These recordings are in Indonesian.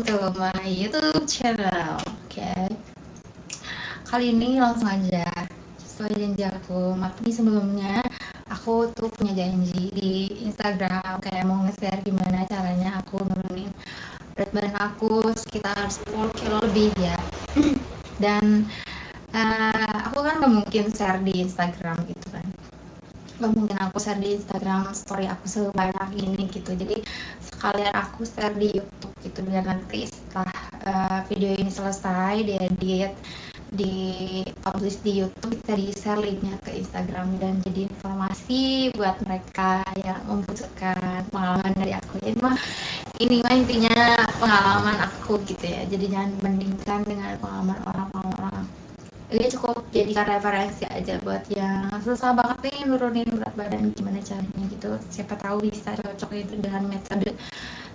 to my YouTube channel. Oke. Kali ini langsung aja sesuai janji aku. Tapi sebelumnya aku tuh punya janji di Instagram kayak mau nge-share gimana caranya aku nurunin berat badan aku sekitar 10 kilo lebih ya. Dan aku kan gak mungkin share di Instagram gitu kan. Gak mungkin aku share di Instagram story aku sebanyak ini gitu. Jadi sekalian aku share di YouTube gitu, biar nanti setelah video ini selesai diedit, di publish di YouTube, bisa di share linknya ke Instagram dan jadi informasi buat mereka yang membutuhkan pengalaman dari aku. Jadi ini mah intinya pengalaman aku gitu ya. Jadi jangan bandingkan dengan pengalaman orang-orang. Ini cukup jadikan referensi aja buat yang susah banget nih nurunin berat badan, gimana caranya gitu. Siapa tahu bisa cocok itu dengan metode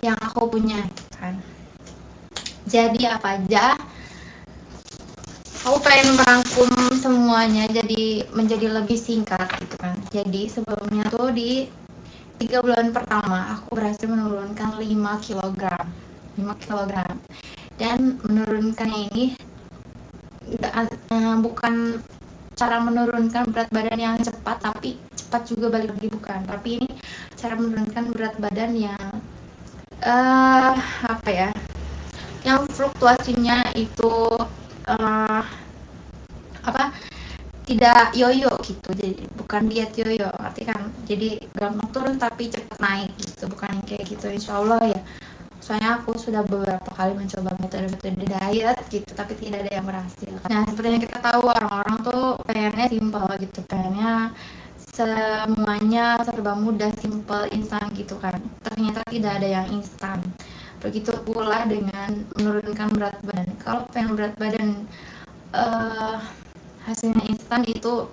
yang aku punya kan. Jadi apa aja, aku pengen merangkum semuanya jadi menjadi lebih singkat gitu kan. Jadi sebelumnya tuh di 3 bulan pertama aku berhasil menurunkan 5 kg dan menurunkannya ini bukan cara menurunkan berat badan yang cepat tapi cepat juga balik lagi, bukan, tapi ini cara menurunkan berat badan yang yang fluktuasinya itu tidak yoyo gitu. Jadi bukan diet yoyo, arti kan jadi gampang turun tapi cepat naik gitu, bukan yang kayak gitu, insya Allah ya. Soalnya aku sudah beberapa kali mencoba metode-metode diet gitu, tapi tidak ada yang berhasil. Nah, seperti yang kita tahu, orang-orang tuh pengennya simpel gitu, pengennya semuanya serba mudah, simpel, instan gitu kan. Ternyata tidak ada yang instan. Begitu pula dengan menurunkan berat badan. Kalau pengen berat badan hasilnya instan itu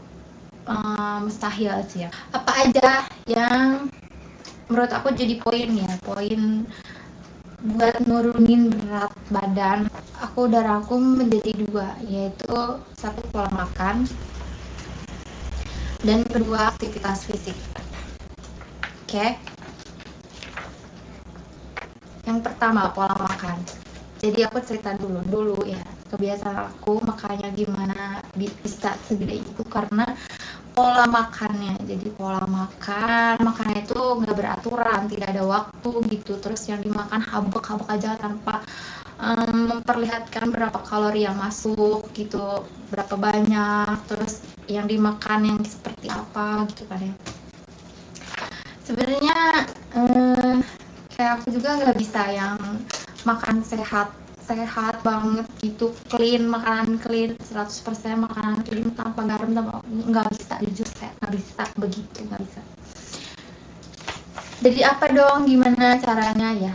mustahil sih ya. Apa aja yang menurut aku jadi poin buat nurunin berat badan? Aku udah rangkum menjadi 2, yaitu 1 pola makan dan kedua aktivitas fisik. Oke. Yang pertama, pola makan. Jadi aku cerita dulu ya, kebiasaan aku makannya gimana bisa segede itu karena pola makannya. Jadi pola makannya itu nggak beraturan, tidak ada waktu gitu. Terus yang dimakan habak-habak aja tanpa memperlihatkan berapa kalori yang masuk gitu, berapa banyak, terus yang dimakan yang seperti apa gitu kan ya. Sebenarnya kayak aku juga nggak bisa yang makan sehat banget gitu, makanan clean 100% makanan clean tanpa garam, nggak bisa, jujur saya nggak bisa begitu, nggak bisa. Jadi apa dong, gimana caranya ya?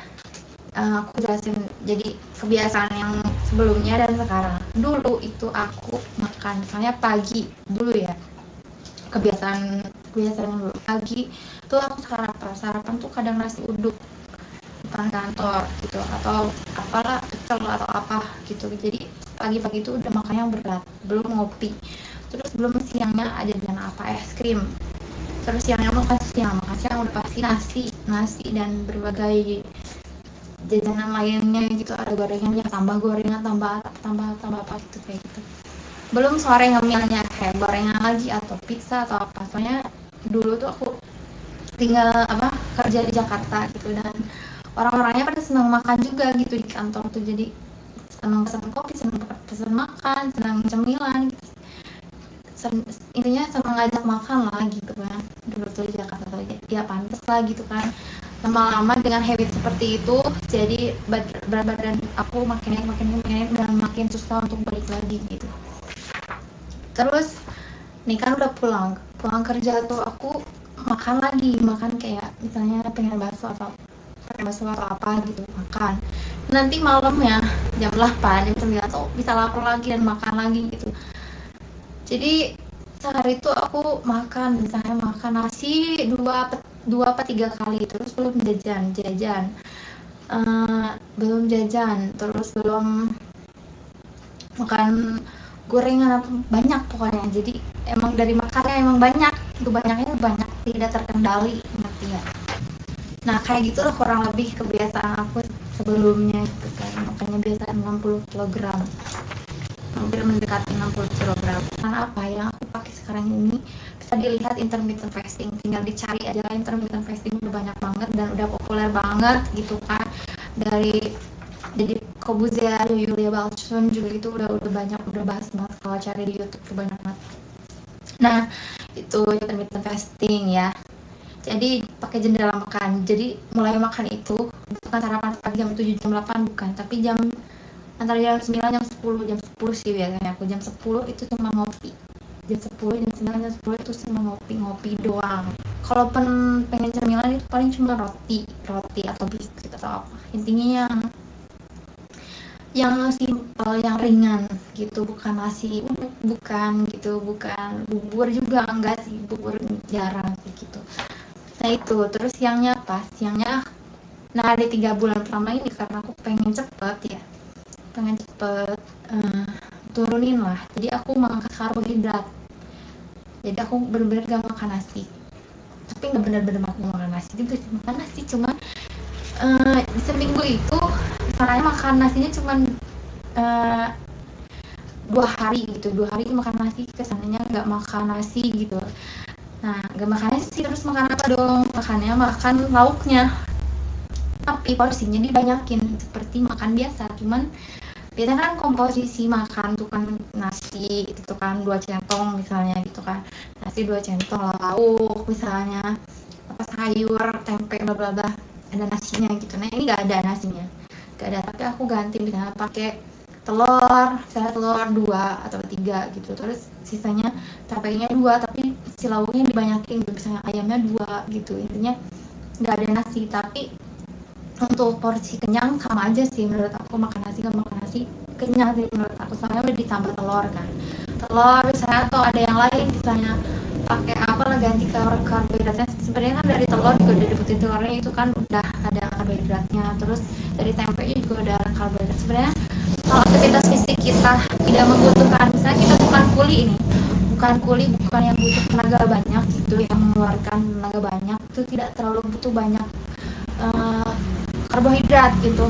Aku jelasin. Jadi kebiasaan yang sebelumnya dan sekarang. Dulu itu aku makan misalnya pagi dulu ya, kebiasaan dulu pagi tuh aku sarapan tuh kadang nasi uduk depan kantor gitu, atau apalah pecel atau apa gitu. Jadi pagi-pagi itu udah makan yang berat, belum ngopi. Terus belum siangnya ada jajan apa, es krim. Terus siangnya makan siang udah pasti nasi dan berbagai jajanan lainnya gitu, ada gorengannya, tambah apa gitu kayak gitu. Belum sore ngemilnya kayak gorengan lagi atau pizza atau apa. Soalnya dulu tuh aku tinggal kerja di Jakarta gitu, dan orang-orangnya pada senang makan juga gitu di kantor tuh. Jadi senang pesan kopi, senang pesan makan, senang cemilan gitu. Intinya senang ngajak makan lah gitu kan. Dulu tuh di Jakarta tuh ya pantas lah gitu kan. Lama-lama dengan habit seperti itu, jadi berat badan aku makin naik dan makin susah untuk balik lagi gitu. Terus nih kan udah pulang kerja tuh aku makan kayak misalnya pengen bakso atau apa gitu, makan. Nanti malamnya jam 8, jam 9 tuh bisa lapar lagi dan makan lagi gitu. Jadi sehari itu aku makan nasi 2 apa 3 kali, terus belum jajan, terus belum makan gorengan banyak pokoknya. Jadi emang dari makannya emang banyak, itu banyaknya banyak, tidak terkendali, ngerti ya. Nah kayak gitulah kurang lebih kebiasaan aku sebelumnya gitu kan. makanya biasa 60 kg, hampir mendekati 60 kg. Karena apa yang aku pakai sekarang ini bisa dilihat intermittent fasting, tinggal dicari aja lah, intermittent fasting udah banyak banget dan udah populer banget gitu kan. Dari jadi Kobuzer, Yulia Balchun juga itu udah banyak, udah bahas banget kalau cari di YouTube tuh banyak banget. Nah itu intermittent fasting ya, jadi pakai jendela makan. Jadi mulai makan itu bukan sarapan pagi jam 7 jam 8 bukan, tapi jam antara jam 9 jam 10 sih biasanya aku. Jam 10 itu cuma ngopi, jam 10 jam 9 jam 10 itu cuma ngopi doang. Kalau pengen cemilan itu paling cuma roti atau biskuit atau apa, intinya yang simpel, yang ringan gitu, bukan nasi uduk, bukan gitu, bukan bubur juga, enggak sih, bubur jarang sih gitu. Nah itu, terus siangnya apa? Siangnya, nah di 3 bulan pertama ini karena aku pengen cepet turunin lah, jadi aku mengangkat karbohidrat. Jadi aku bener-bener gak makan nasi, tapi gak bener-bener makan nasi gitu, makan nasi cuma di seminggu itu misalnya makan nasinya cuma 2 hari gitu, 2 hari makan nasi, kesannya gak makan nasi gitu. Nah gak makan nasi terus makan apa dong? Makan lauknya, tapi porsinya dibanyakin seperti makan biasa. Cuman biasanya kan komposisi makan tuh kan nasi itu kan 2 centong misalnya gitu kan, nasi 2 centong, lauk misalnya apa sayur, tempe, bla bla bla, ada nasinya gitu. Nah ini gak ada nasinya, gak ada, tapi aku ganti misalnya pakai telur 2 atau 3 gitu, terus sisanya tempenya 2 tapi si lauknya dibanyakin gitu, misalnya ayamnya 2 gitu. Intinya gak ada nasi, tapi untuk porsi kenyang sama aja sih menurut aku, makan nasi gak makan nasi kenyang sih menurut aku, soalnya udah ditambah telur kan, telur misalnya, atau ada yang lain misalnya pakai apa lah ganti karbohidratnya. Sebenarnya kan dari telur juga, dari putih telurnya itu kan udah ada karbohidratnya, terus dari tempenya juga udah ada karbohidrat. Sebenarnya kalau aktivitas fisik kita tidak membutuhkan, misalnya kita bukan yang butuh tenaga banyak gitu, yang mengeluarkan tenaga banyak, itu tidak terlalu butuh banyak karbohidrat gitu,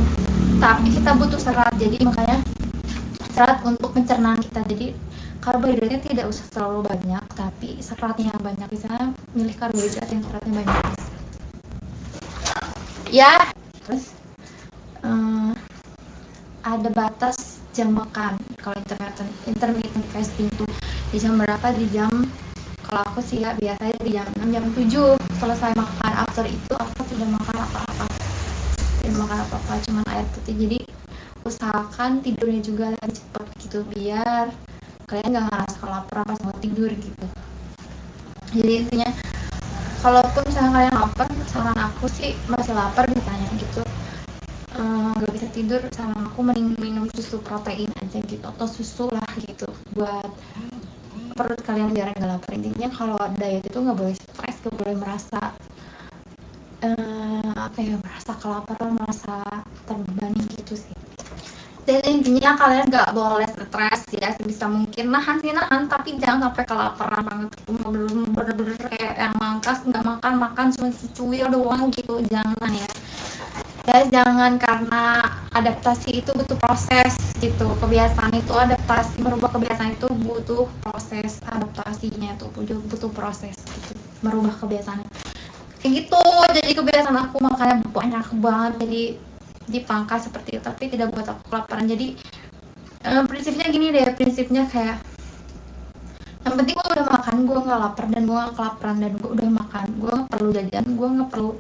tapi kita butuh serat. Jadi makanya serat untuk pencernaan kita, jadi karbohidratnya tidak usah terlalu banyak, tapi seratnya yang banyak. Misalnya milih karbohidrat yang seratnya banyak ya. Terus ada batas jam makan. Kalau intermittent fasting tuh di jam berapa? Di jam, kalau aku sih ya biasanya di jam 6 jam 7 selesai makan. After itu aku tidak makan apa-apa, cuman air putih. Jadi usahakan tidurnya juga lebih cepat gitu, biar kalian gak ngerasa kelaparan pas mau tidur gitu. Jadi intinya kalaupun misalnya kalian lapar, saran aku sih masih lapar misalnya gitu, gak bisa tidur, saran aku mending minum susu protein aja gitu, atau susu lah gitu, buat perut kalian biar gak lapar. Intinya kalau diet itu gak boleh stres, gak boleh merasa merasa kelaparan, merasa terbebani gitu sih. Dan intinya kalian gak boleh stres ya, sebisa mungkin nahan, tapi jangan sampai kelaparan banget, bener-bener kayak yang mangkas nggak makan cuma cuy doang gitu, jangan ya. Jangan, karena adaptasi itu butuh proses gitu, kebiasaan itu merubah kebiasaan itu butuh proses, adaptasinya itu butuh proses gitu, merubah kebiasaan kayak gitu. Jadi kebiasaan aku makanya banyak banget, jadi dipangkas seperti itu, tapi tidak buat aku kelaparan. Jadi prinsipnya gini deh, prinsipnya kayak yang penting gue udah makan, gue nggak lapar dan gue nggak kelaparan, dan gue udah makan, gue nggak perlu jajan, gue nggak perlu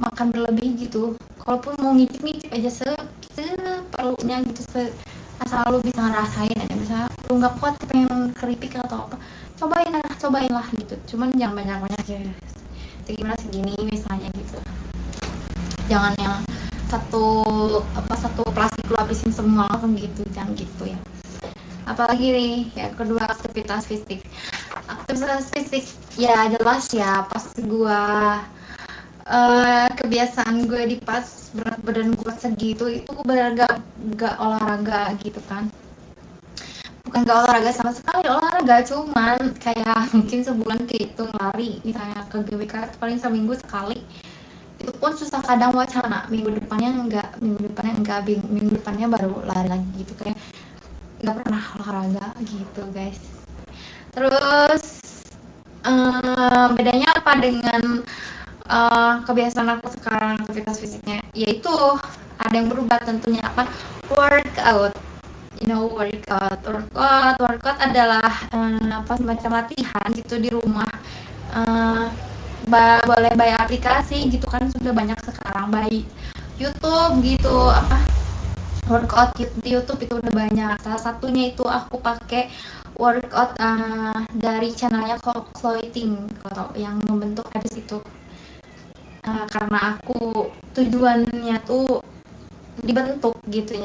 makan berlebih gitu. Kalaupun mau ngicip aja seperlunya gitu, asal lu bisa ngerasain aja. Misalnya lu nggak kuat pengen keripik atau apa, cobain lah gitu, cuman jangan banyak ya, segini misalnya gitu. Jangan yang satu plastik lu habisin semua langsung gitu, jangan gitu ya. Apalagi nih yang kedua, aktivitas fisik ya jelas ya, pas gua kebiasaan gue di pas berat badan gue segitu, itu benar gak olahraga gitu kan, bukan gak olahraga sama sekali, olahraga cuman kayak mungkin sebulan kehitung lari misalnya ke GBK paling seminggu sekali, itu pun susah kadang wacana, minggu depannya enggak, minggu depannya baru lari lagi gitu, kayak nggak pernah olahraga gitu guys. Terus bedanya apa dengan kebiasaan aku sekarang aktivitas fisiknya, yaitu ada yang berubah tentunya, apa, workout. Workout adalah apa, semacam latihan gitu di rumah. Boleh by aplikasi gitu kan, sudah banyak sekarang, by YouTube gitu, apa, workout di YouTube itu udah banyak. Salah satunya itu aku pakai workout dari channelnya Chloe Ting, kalau yang membentuk habis itu. Karena aku tujuannya tuh dibentuk gitu ya,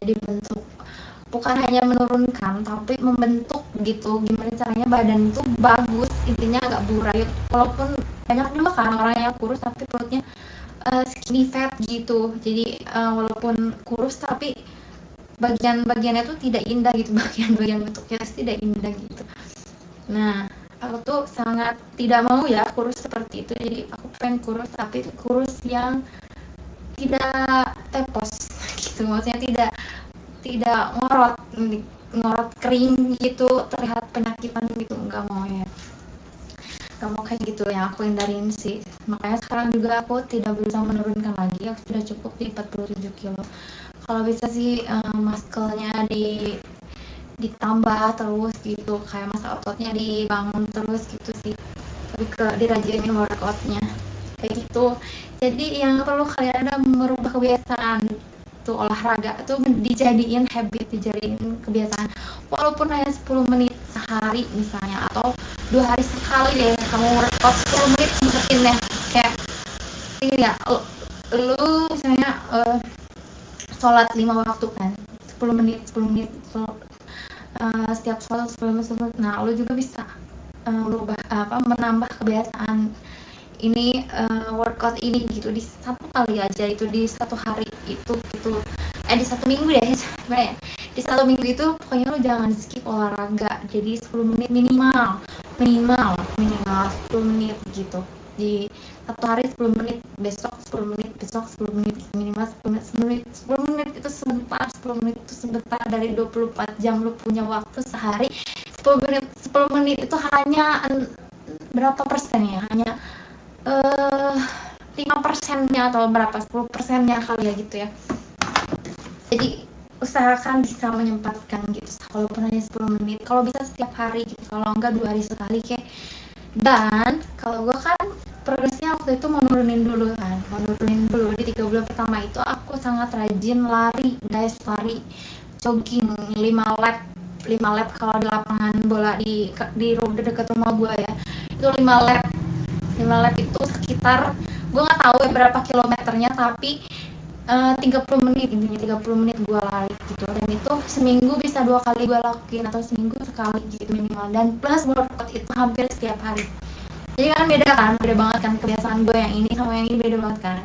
bukan hanya menurunkan tapi membentuk gitu, gimana caranya badan itu bagus, intinya nggak burayot. Walaupun banyak juga kan orang yang kurus tapi perutnya skinny fat gitu, jadi walaupun kurus tapi bagian-bagiannya tuh tidak indah gitu, bagian-bagian bentuknya tidak indah gitu. Nah, aku tuh sangat tidak mau ya kurus seperti itu, jadi aku pengen kurus tapi kurus yang tidak tepos gitu, maksudnya tidak ngorot kering gitu, terlihat penyakitan gitu, nggak mau ya, nggak mau kayak gitu, yang aku hindarin sih. Makanya sekarang juga aku tidak berusaha menurunkan lagi, aku sudah cukup di 47 kilo. Kalau bisa sih muscle-nya ditambah terus gitu, kayak masa ototnya dibangun terus gitu sih, lebih ke dirajinin workoutnya kayak gitu. Jadi yang perlu kalian ada merubah kebiasaan tuh, olahraga tuh dijadiin habit, dijadiin kebiasaan, walaupun hanya 10 menit sehari misalnya, atau 2 hari sekali deh kamu workout 10 menit, sempetin deh, kayak ini ya, lu misalnya sholat 5 waktu kan, 10 menit setiap sholat 10 menit. Nah, lu juga bisa menambah kebiasaan ini, workout ini gitu, di satu kali aja itu, di satu hari itu gitu, di satu minggu deh sebenarnya, di satu minggu itu pokoknya lu jangan skip olahraga, jadi 10 menit minimal 10 menit gitu, di satu hari 10 menit, besok 10 menit, besok 10 menit, minimal 10 menit itu sebentar, 10 menit itu sebentar, dari 24 jam lu punya waktu sehari, 10 menit itu hanya berapa persen ya, hanya 5%-nya atau berapa, 10%-nya kali ya gitu ya. Jadi usahakan bisa menyempatkan gitu, walaupun hanya 10 menit, kalau bisa setiap hari gitu, kalau enggak 2 hari sekali kayak. Dan kalau gue kan progresnya waktu itu mau nurunin dulu di 3 bulan pertama itu aku sangat rajin lari guys, lari jogging 5 lap kalau di lapangan bola di dekat rumah gue ya, itu 5 lap itu sekitar, gue nggak tahu ya berapa kilometernya, tapi 30 menit gue lari gitu, dan itu seminggu bisa 2 kali gue lakuin, atau seminggu sekali gitu minimal, dan plus workout itu hampir setiap hari. Jadi kan beda banget kan kebiasaan gue yang ini sama yang ini, beda banget kan.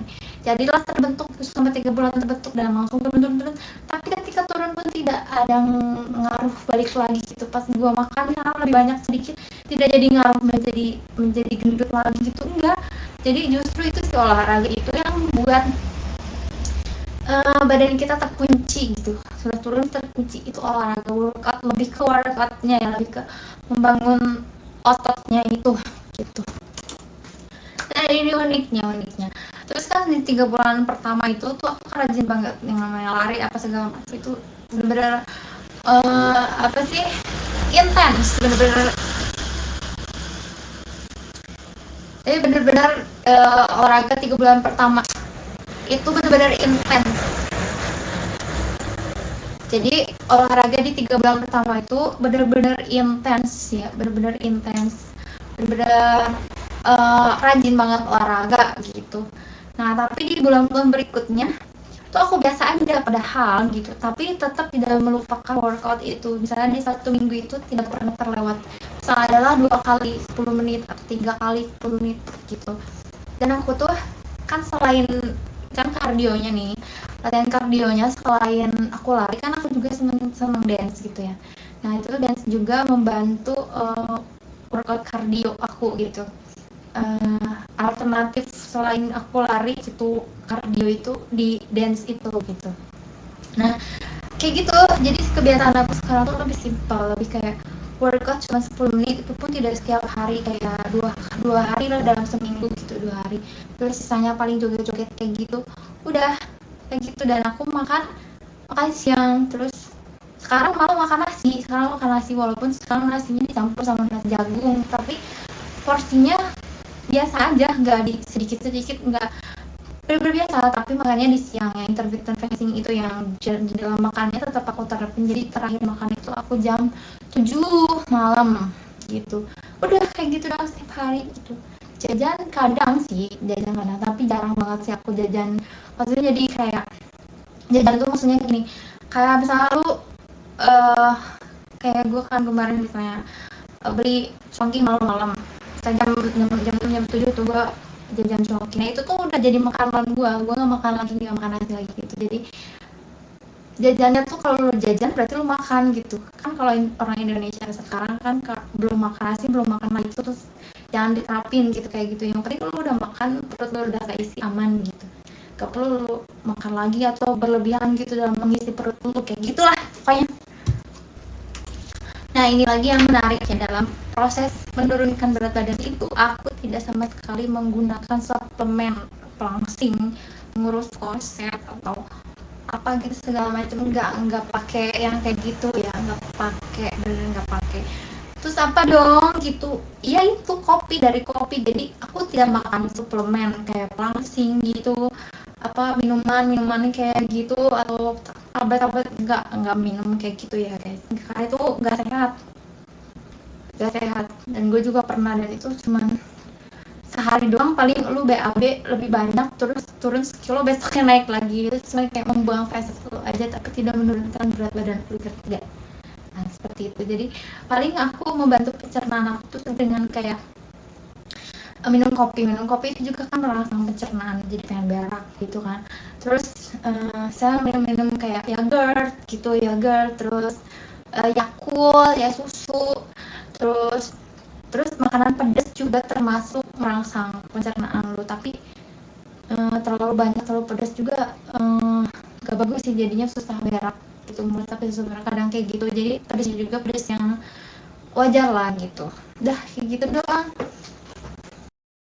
Jadilah terbentuk sampai 3 bulan terbentuk dan langsung turun, tapi ketika turun pun tidak ada ngaruh balik lagi gitu. Pas gue makan karena lebih banyak sedikit, tidak jadi ngaruh menjadi gendut lagi gitu, enggak. Jadi justru itu si olahraga itu yang buat badan kita terkunci gitu, sudah turun terkunci, itu olahraga. Workout lebih ke workoutnya ya, lebih ke membangun ototnya itu gitu. Nah, ini uniknya. Terus kan di 3 bulan pertama itu tuh aku rajin banget yang namanya lari apa segala macam, itu bener-bener intens, bener-bener olahraga 3 bulan pertama itu bener-bener intens. Jadi olahraga di 3 bulan pertama itu bener-bener intens ya, bener-bener rajin banget olahraga gitu. Nah, tapi di bulan-bulan berikutnya tuh aku biasa aja padahal gitu, tapi tetap tidak melupakan workout itu. Misalnya di 1 minggu itu tidak pernah terlewat, misalnya adalah 2 kali 10 menit atau 3 kali 10 menit gitu. Dan aku tuh kan selain kan kardionya nih, latihan kardionya, selain aku lari kan aku juga seneng dance gitu ya. Nah, itu dance juga membantu workout kardio aku gitu. alternatif selain aku lari itu cardio itu di dance itu gitu. Nah kayak gitu, jadi kebiasaan aku sekarang tuh lebih simpel, lebih kayak workout cuma 10 menit, itu pun tidak setiap hari, kayak dua hari lah dalam seminggu gitu, 2 hari, terus sisanya paling joget-joget kayak gitu, udah kayak gitu. Dan aku makan siang, terus sekarang malah makan nasi, walaupun sekarang nasinya dicampur sama nasi jagung, tapi porsinya biasa aja, nggak di sedikit-sedikit, nggak biasa. Tapi makanya di siang yang intermittent fasting itu yang di dalam makannya tetap aku terapin, jadi terakhir makan itu aku jam 7 malam gitu, udah kayak gitu dong setiap hari gitu. Jajan kadang, tapi jarang banget sih aku jajan, maksudnya jadi kayak jajan tuh maksudnya gini, kayak misalnya lu kayak gue kan kemarin misalnya beli congki malam-malam, jam 7 tuh gue jajan congki. Nah itu tuh udah jadi makanan gue nggak makan nasi lagi gitu. Jadi jajannya tuh kalau lu jajan berarti lu makan gitu kan. Kalau orang Indonesia sekarang kan belum makan nasi, belum makan lagi itu, terus jangan diterapin gitu kayak gitu. Yang penting lu udah makan, perut lu udah keisi aman gitu, gak perlu lu makan lagi atau berlebihan gitu dalam mengisi perut lu, kayak gitulah pokoknya. Nah ini lagi yang menarik ya, dalam proses menurunkan berat badan itu aku tidak sama sekali menggunakan suplemen pelangsing, ngurus korset atau apa gitu segala macam, nggak pakai yang kayak gitu ya, nggak pakai. Terus apa dong gitu ya, itu kopi, dari kopi. Jadi aku tidak makan suplemen kayak pelangsing gitu, apa minuman kayak gitu, atau tablet nggak minum kayak gitu ya guys, karena itu nggak sehat. Dan gue juga pernah, dan itu cuman sehari doang, paling lu BAB lebih banyak, terus turun sekilo, besoknya naik lagi. Itu cuma kayak membuang fat lu aja, tapi tidak menurunkan berat badan lu tidak. Nah seperti itu. Jadi paling aku membantu pencernaan aku tuh dengan kayak minum kopi itu juga kan merangsang pencernaan, jadi pengen berak gitu kan. Terus saya minum kayak yogurt, terus Yakult ya, susu, terus makanan pedas juga termasuk merangsang pencernaan lu. Tapi terlalu banyak, terlalu pedas juga gak bagus sih, jadinya susah berak gitu, menurut aku susah berak kadang kayak gitu. Jadi pedasnya juga pedas yang wajar lah gitu. Udah kayak gitu doang.